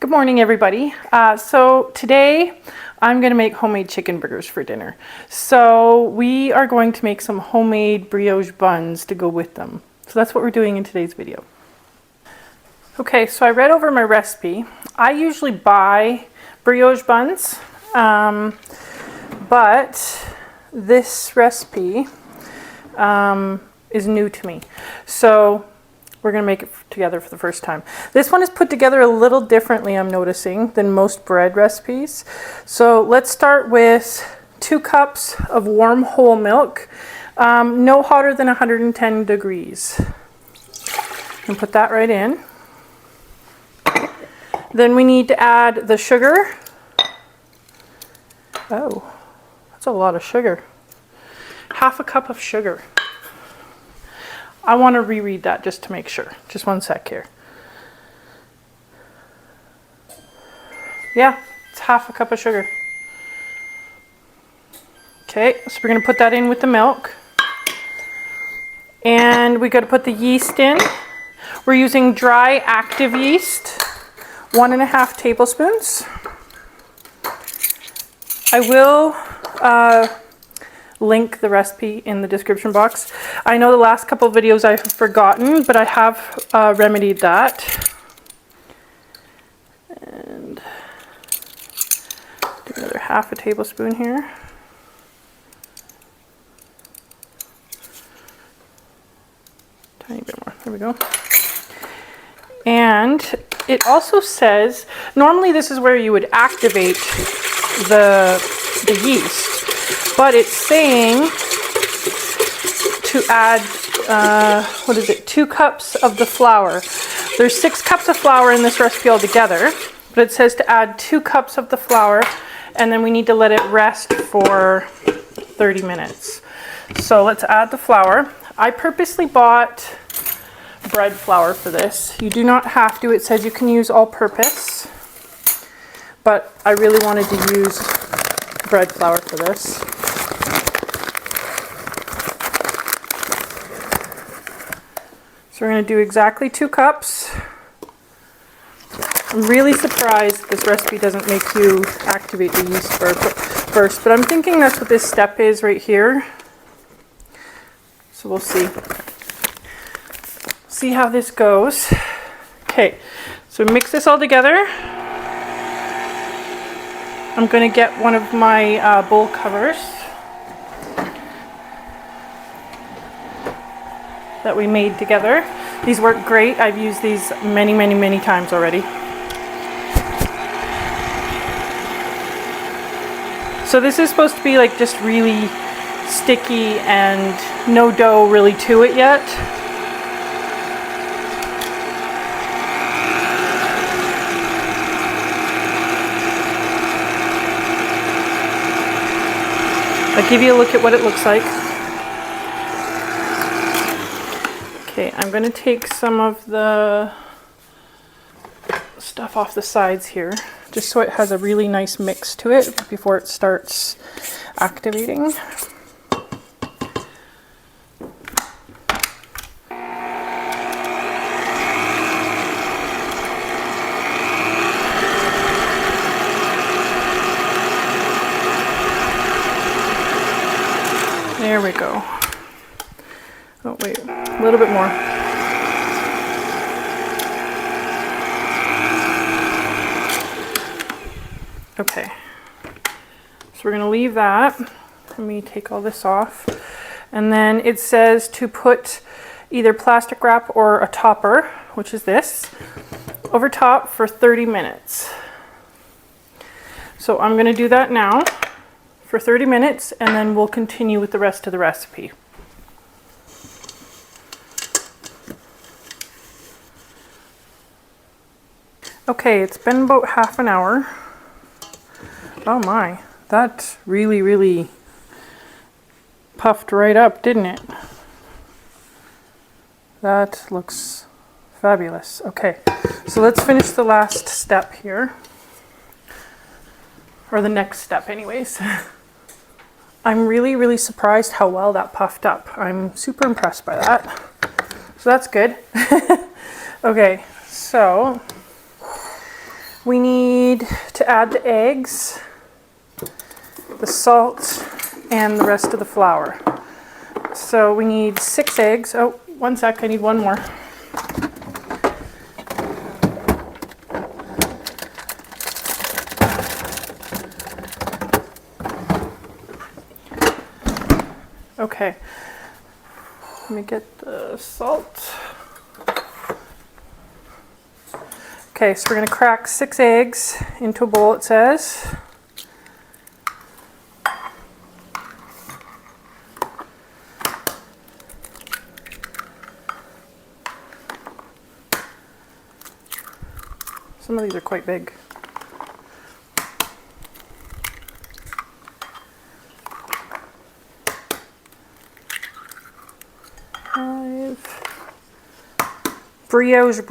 Good morning, everybody. So today I'm going to make homemade chicken burgers for dinner. So we are going to make some homemade brioche buns to go with them. So that's what we're doing in today's video. Okay, so I read over my recipe. I usually buy brioche buns, but this recipe is new to me. So we're going to make it together for the first time. This one is put together a little differently, I'm noticing, than most bread recipes. So let's start with 2 cups of warm whole milk, no hotter than 110 degrees. And put that right in. Then we need to add the sugar. Oh, that's a lot of sugar. 1/2 cup of sugar. I want to reread that just to make sure. Just one sec here. Yeah, it's 1/2 cup of sugar. Okay, so we're going to put that in with the milk. And we got to put the yeast in. We're using dry active yeast, 1.5 tablespoons. I will link the recipe in the description box. I know the last couple of videos I've forgotten, but I have remedied that. And do another 1/2 tablespoon here. Tiny bit more, there we go. And it also says, normally this is where you would activate the yeast. But it's saying to add, 2 cups of the flour. There's 6 cups of flour in this recipe altogether, but it says to add 2 cups of the flour, and then we need to let it rest for 30 minutes. So let's add the flour. I purposely bought bread flour for this. You do not have to. It says you can use all-purpose, but I really wanted to use bread flour for this. So we're going to do exactly 2 cups. I'm really surprised this recipe doesn't make you activate the yeast first, but I'm thinking that's what this step is right here. So we'll see. See how this goes. Okay, so mix this all together. I'm going to get one of my bowl covers that we made together. These work great. I've used these many times already. So this is supposed to be like just really sticky and no dough really to it yet. I'll give you a look at what it looks like. Okay, I'm going to take some of the stuff off the sides here, just so it has a really nice mix to it before it starts activating. There we go. Oh wait, a little bit more. Okay, so we're going to leave that. Let me take all this off. And then it says to put either plastic wrap or a topper, which is this, over top for 30 minutes. So I'm going to do that now for 30 minutes, and then we'll continue with the rest of the recipe. Okay, it's been about 1/2 an hour. Oh my, that really puffed right up, didn't it? That looks fabulous. Okay, so let's finish the last step here. Or the next step anyways. I'm really surprised how well that puffed up. I'm super impressed by that. So that's good. Okay, so we need to add the eggs, the salt, and the rest of the flour. So we need 6 eggs. Oh, one sec, I need one more. Okay, let me get the salt. Okay, so we're going to crack 6 eggs into a bowl, it says. Some of these are quite big. Brioche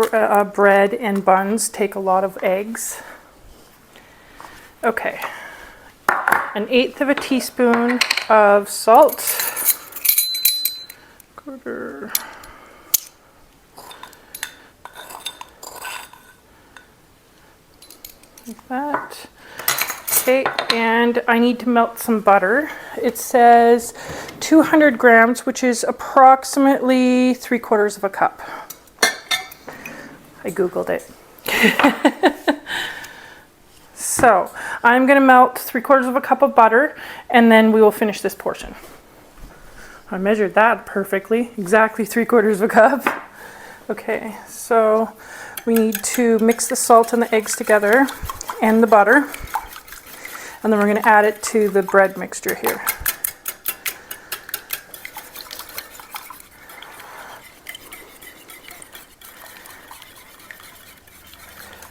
bread and buns take a lot of eggs. Okay, 1/8 of a teaspoon of salt. Quarter. Like that. Okay, and I need to melt some butter. It says 200 grams, which is approximately 3/4 of a cup. I Googled it. So I'm going to melt 3/4 of a cup of butter, and then we will finish this portion. I measured that perfectly, exactly 3/4 of a cup. Okay, so we need to mix the salt and the eggs together and the butter, and then we're going to add it to the bread mixture here.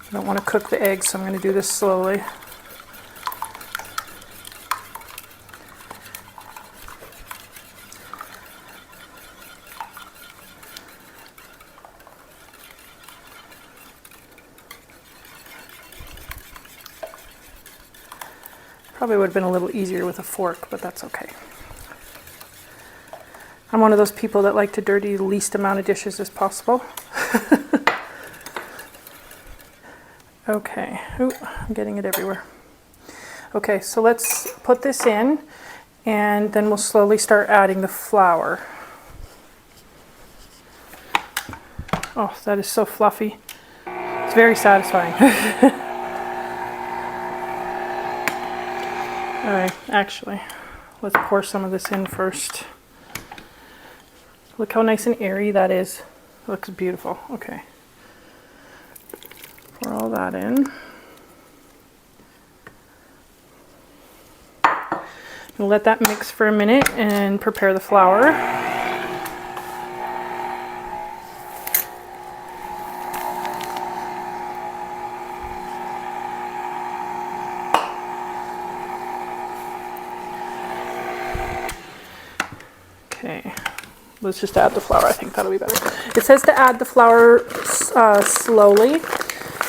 I don't want to cook the eggs, so I'm going to do this slowly. Probably would have been a little easier with a fork, but that's okay. I'm one of those people that like to dirty the least amount of dishes as possible. Okay, ooh, I'm getting it everywhere. Okay, so let's put this in, and then we'll slowly start adding the flour. Oh, that is so fluffy. It's very satisfying. All right, actually, let's pour some of this in first. Look how nice and airy that is. It looks beautiful. Okay. Pour all that in. We'll let that mix for a minute and prepare the flour. Okay, let's just add the flour. I think that'll be better. It says to add the flour slowly.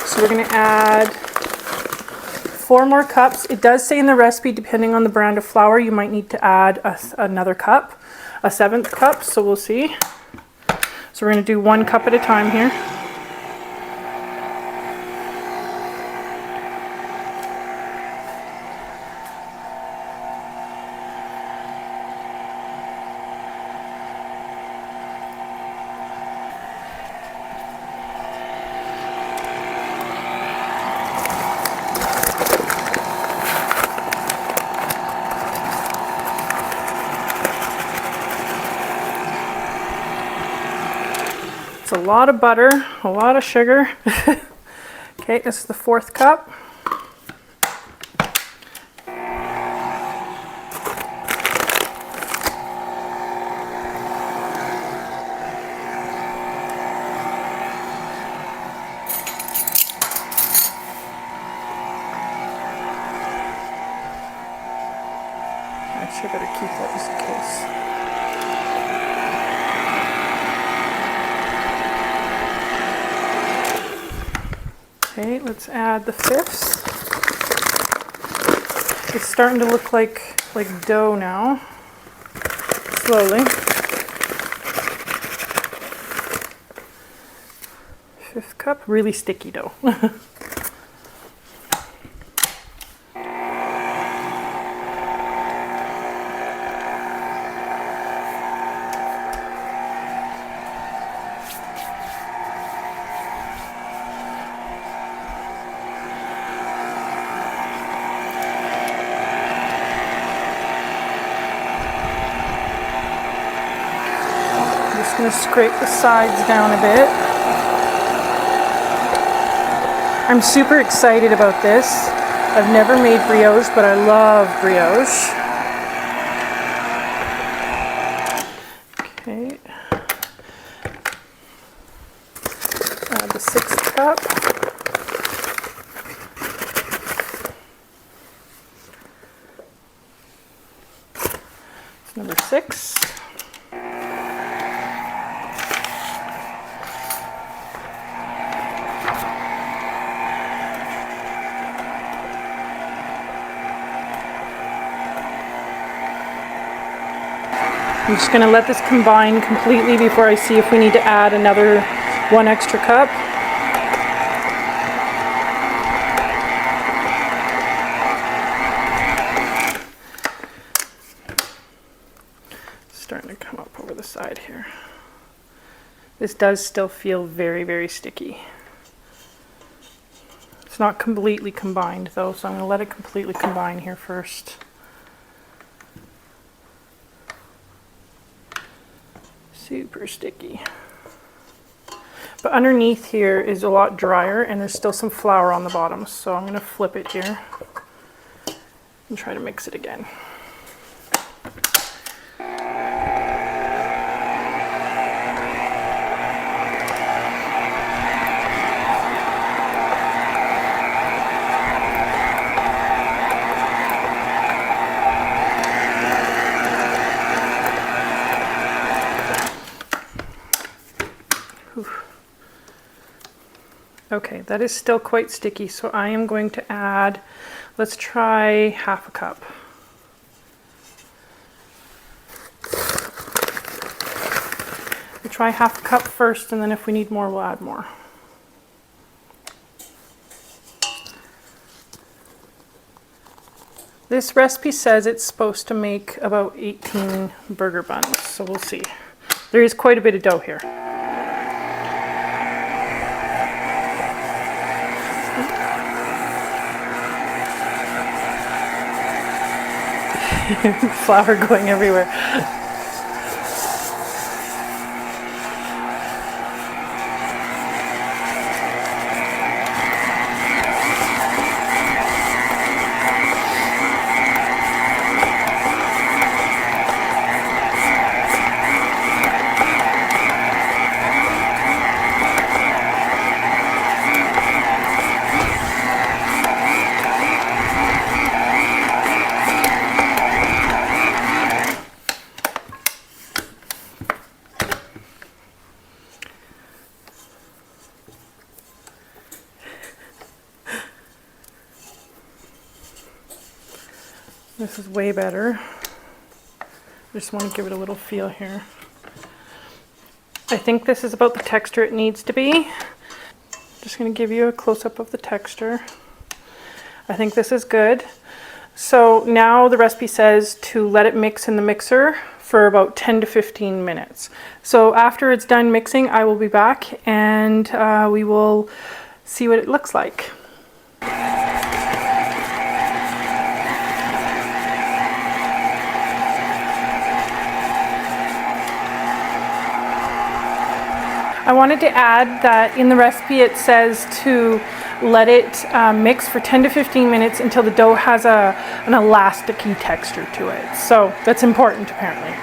So we're going to add 4 more cups. It does say in the recipe, depending on the brand of flour, you might need to add another cup, a 7th cup, so we'll see. So we're going to do 1 cup at a time here. It's a lot of butter, a lot of sugar. Okay, this is the 4th cup. Actually, I better keep that just in case. Okay, let's add the 5ths. It's starting to look like dough now. Slowly. 5th cup, really sticky dough. going to scrape the sides down a bit. I'm super excited about this. I've never made brioche, but I love brioche. Okay. Add the 6th cup. It's number 6. I'm just going to let this combine completely before I see if we need to add another 1 extra cup. It's starting to come up over the side here. This does still feel very, very sticky. It's not completely combined though, so I'm going to let it completely combine here first. Super sticky. But underneath here is a lot drier and there's still some flour on the bottom. So I'm going to flip it here and try to mix it again. Okay, that is still quite sticky, so I am going to add, let's try half a cup. We'll try half a cup first, and then if we need more, we'll add more. This recipe says it's supposed to make about 18 burger buns, so we'll see. There is quite a bit of dough here. Flour going everywhere. This is way better. I just want to give it a little feel here. I think this is about the texture it needs to be. Just going to give you a close-up of the texture. I think this is good. So now the recipe says to let it mix in the mixer for about 10 to 15 minutes. So after it's done mixing, I will be back and we will see what it looks like. I wanted to add that in the recipe it says to let it mix for 10 to 15 minutes until the dough has an elasticy texture to it. So that's important apparently.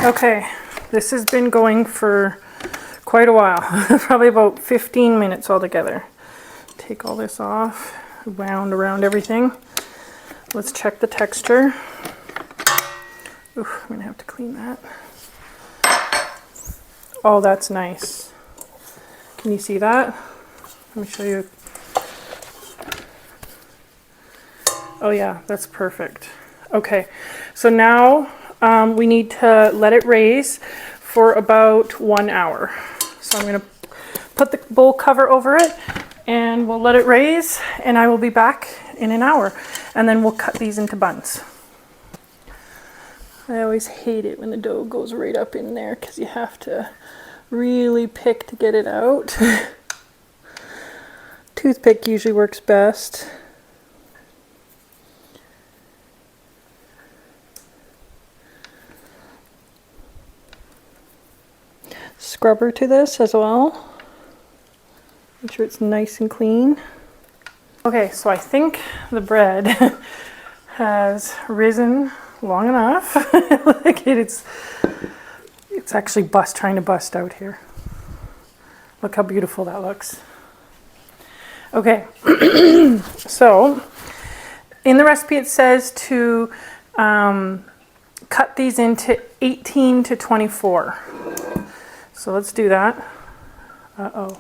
Okay, this has been going for quite a while, probably about 15 minutes altogether. Take all this off, wound around everything. Let's check the texture. Ooh, I'm gonna have to clean that. Oh, that's nice. Can you see that? Let me show you. Oh yeah, that's perfect. Okay, so now we need to let it raise for about 1 hour. So I'm gonna put the bowl cover over it and we'll let it raise and I will be back in an hour and then we'll cut these into buns. I always hate it when the dough goes right up in there because you have to really pick to get it out. Toothpick usually works best. scrubber to this as well. Make sure it's nice and clean. Okay, so I think the bread has risen long enough. Like it's actually trying to bust out here. Look how beautiful that looks. Okay, so in the recipe it says to cut these into 18 to 24. So let's do that. Uh-oh.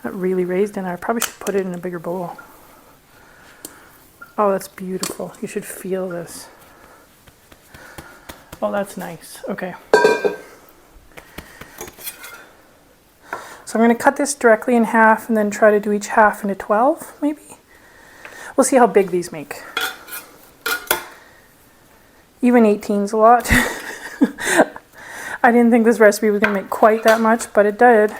That really raised in there. I probably should put it in a bigger bowl. Oh, that's beautiful. You should feel this. Oh, that's nice. Okay. So I'm going to cut this directly in half and then try to do each half into 12, maybe? We'll see how big these make. Even 18's a lot. I didn't think this recipe was going to make quite that much, but it did.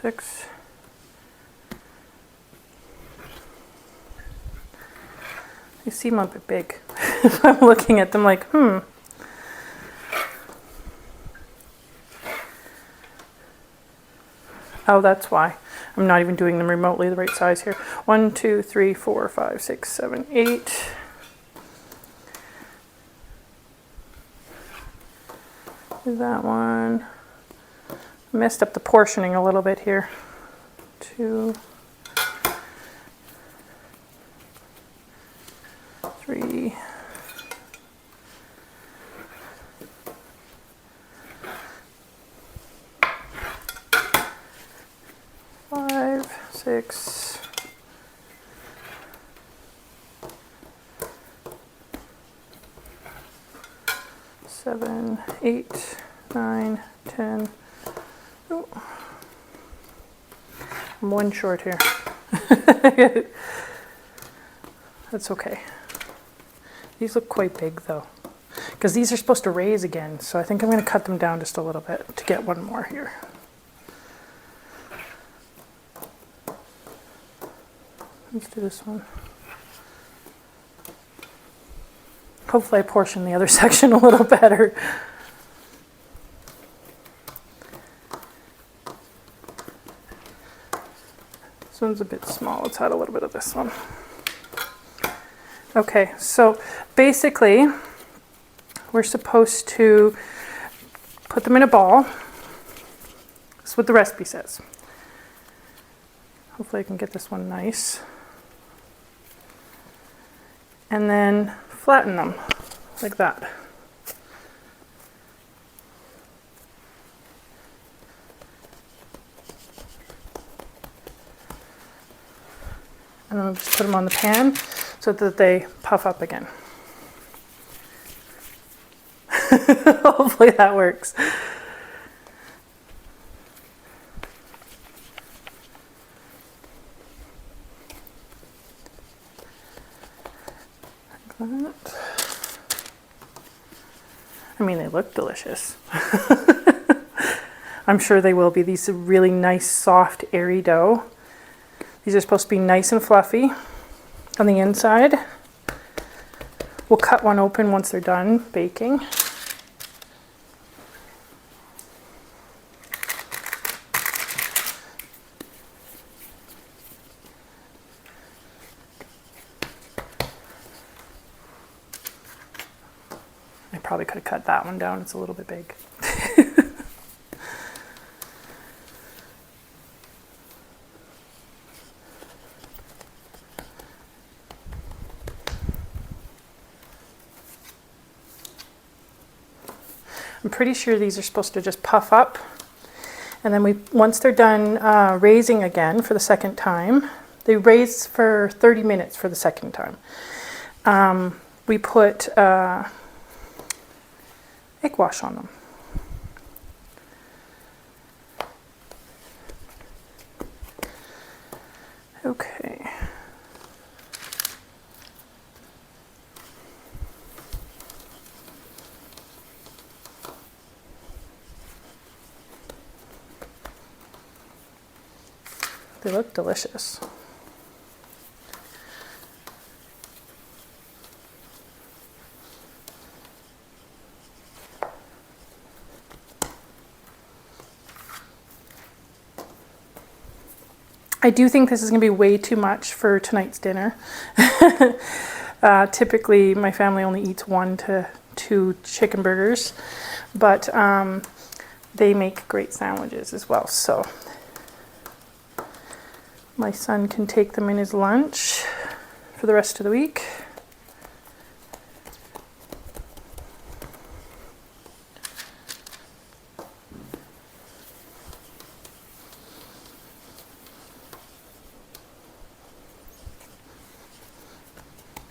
Six. They seem a bit big. I'm looking at them like, Oh, that's why. I'm not even doing them remotely the right size here. 1, 2, 3, 4, 5, 6, 7, 8. That one. Messed up the portioning a little bit here. 2, 3, 5, 6, 7, 8, 9, 10. Oh. I'm one short here. That's okay. These look quite big though, because these are supposed to raise again, so I think I'm going to cut them down just a little bit to get one more here. Let's do this one. Hopefully I portion the other section a little better. This one's a bit small. Let's add a little bit of this one. Okay, so basically we're supposed to put them in a ball. That's what the recipe says. Hopefully I can get this one nice. And then flatten them like that. And then we'll just put them on the pan so that they puff up again. Hopefully that works. Like that. I mean, they look delicious. I'm sure they will be. These are really nice, soft, airy dough. These are supposed to be nice and fluffy on the inside. We'll cut one open once they're done baking. I probably could have cut that one down. It's a little bit big. I'm pretty sure these are supposed to just puff up, and then once they're done raising again for the second time, they raise for 30 minutes for the second time. We put egg wash on them. Okay. They look delicious. I do think this is going to be way too much for tonight's dinner. Typically, my family only eats 1 to 2 chicken burgers, but they make great sandwiches as well. So my son can take them in his lunch for the rest of the week.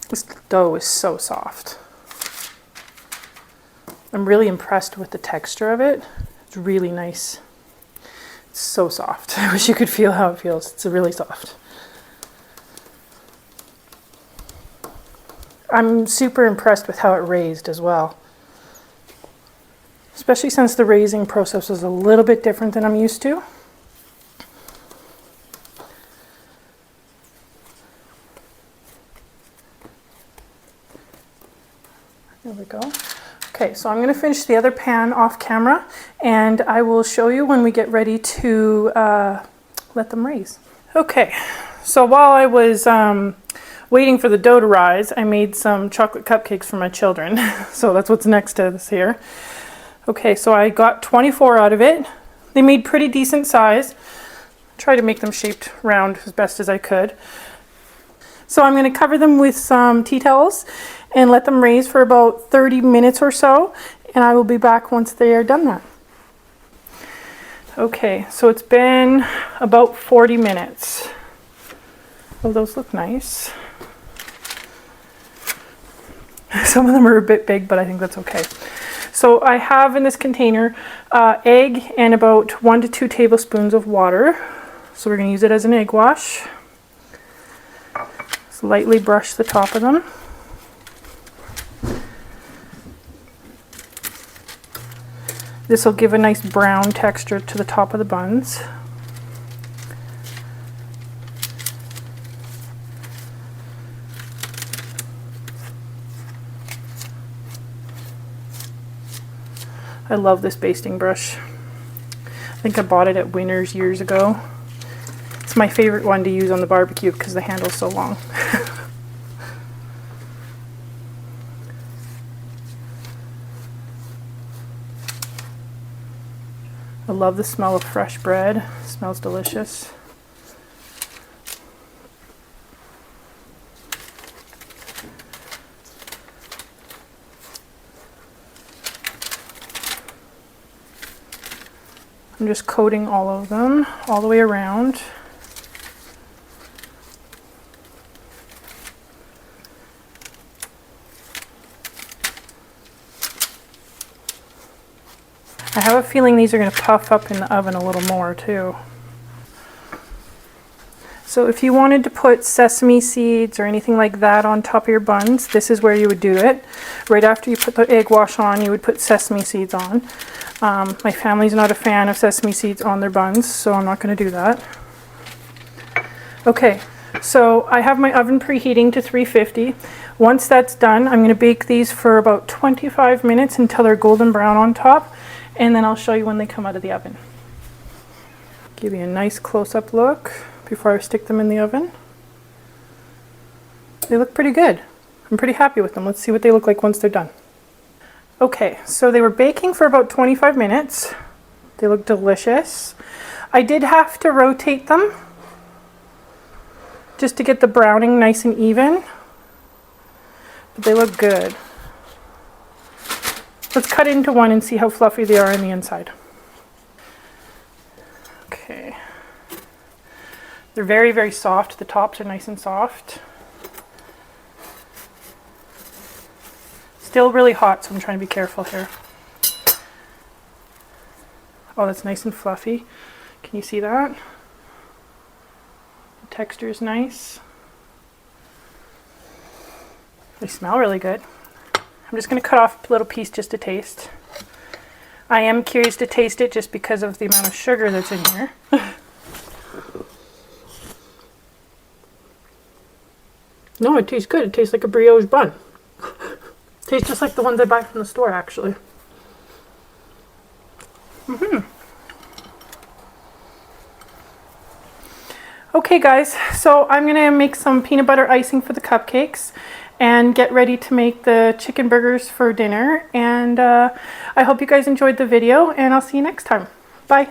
This dough is so soft. I'm really impressed with the texture of it. It's really nice. It's so soft. I wish you could feel how it feels. It's really soft. I'm super impressed with how it raised as well. Especially since the raising process was a little bit different than I'm used to. There we go. Okay, so I'm going to finish the other pan off camera, and I will show you when we get ready to let them raise. Okay, so while I was waiting for the dough to rise, I made some chocolate cupcakes for my children. So that's what's next to this here. Okay, so I got 24 out of it. They made pretty decent size. Tried to make them shaped round as best as I could. So I'm going to cover them with some tea towels and let them raise for about 30 minutes or so, and I will be back once they are done that. Okay, so it's been about 40 minutes. Oh, those look nice. Some of them are a bit big, but I think that's okay. So I have in this container egg and about 1 to 2 tablespoons of water. So we're going to use it as an egg wash. Just lightly brush the top of them. This will give a nice brown texture to the top of the buns. I love this basting brush. I think I bought it at Winners years ago. It's my favorite one to use on the barbecue because the handle's so long. I love the smell of fresh bread. It smells delicious. I'm just coating all of them all the way around. I have a feeling these are going to puff up in the oven a little more too. So if you wanted to put sesame seeds or anything like that on top of your buns, this is where you would do it. Right after you put the egg wash on, you would put sesame seeds on. My family's not a fan of sesame seeds on their buns, so I'm not going to do that. Okay, so I have my oven preheating to 350. Once that's done, I'm going to bake these for about 25 minutes until they're golden brown on top. And then I'll show you when they come out of the oven. Give you a nice close-up look before I stick them in the oven. They look pretty good. I'm pretty happy with them. Let's see what they look like once they're done. Okay, so they were baking for about 25 minutes. They look delicious. I did have to rotate them just to get the browning nice and even, but they look good. Let's cut into one and see how fluffy they are on the inside. Okay. They're very, very soft. The tops are nice and soft. Still really hot, so I'm trying to be careful here. Oh, that's nice and fluffy. Can you see that? The texture is nice. They smell really good. I'm just going to cut off a little piece just to taste. I am curious to taste it just because of the amount of sugar that's in here. No, it tastes good. It tastes like a brioche bun. Tastes just like the ones I buy from the store, actually. Okay guys, so I'm gonna make some peanut butter icing for the cupcakes and get ready to make the chicken burgers for dinner. And I hope you guys enjoyed the video, and I'll see you next time. Bye.